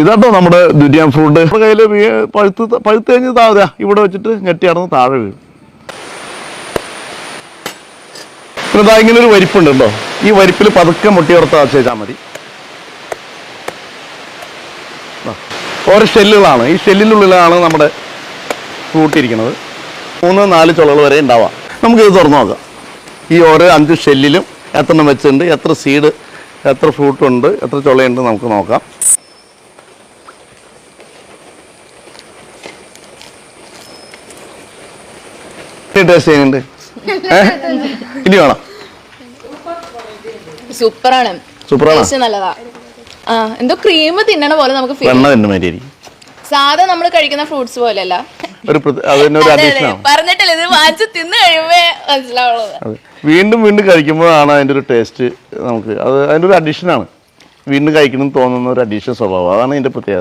ഇതാട്ടോ നമ്മുടെ durian fruit. നമ്മുടെ കയ്യിൽ പഴുത്ത് കഴിഞ്ഞ് താഴെ ഇവിടെ വെച്ചിട്ട് ഞെട്ടി നടന്ന് താഴെ വീഴും. പിന്നെ ഇതാ ഇങ്ങനെ ഒരു വരിപ്പുണ്ട് കേട്ടോ. ഈ വരിപ്പിൽ പതുക്കെ മുട്ടി ഉറത്ത് ചെയ്താൽ മതി. ഓരോ ഷെല്ലുകളാണ്. ഈ ഷെല്ലിനുള്ളിലാണ് നമ്മുടെ ഫ്രൂട്ട് ഇരിക്കുന്നത്. 3-4 ചുളകൾ വരെ ഉണ്ടാവാം. നമുക്കിത് തുറന്നു നോക്കാം. ഈ ഓരോ 5 ഷെല്ലിലും എത്ര എണ്ണം വെച്ചിട്ടുണ്ട്, എത്ര സീഡ്, എത്ര ഫ്രൂട്ട് ഉണ്ട്, എത്ര ചുളയുണ്ട് നമുക്ക് നോക്കാം. ടേസ്റ്റ് ചെയ്യുന്നുണ്ട്. ഇനി വേണം. സൂപ്പറാണ്. നല്ലതാ. എന്തോ ക്രീം തിന്നണ പോലെ നമുക്ക് സാധാ നമ്മൾ കഴിക്കുന്ന ഫ്രൂട്ട്സ് പോലെയല്ല. പറഞ്ഞിട്ടില്ല, ഇത് വാങ്ങിച്ച് തിന്നു കഴിയുമ്പോ മനസ്സിലാവുള്ളത്. വീണ്ടും വീണ്ടും കഴിക്കുമ്പോഴാണ് അതിന്റെ ഒരു ടേസ്റ്റ് നമുക്ക്. അത് അതിന്റെ ഒരു അഡീഷനാണ്. വീണ്ടും കഴിക്കണം തോന്നുന്ന ഒരു അഡീഷൻ സ്വഭാവം. അതാണ് ഇതിന്റെ പ്രത്യേകത.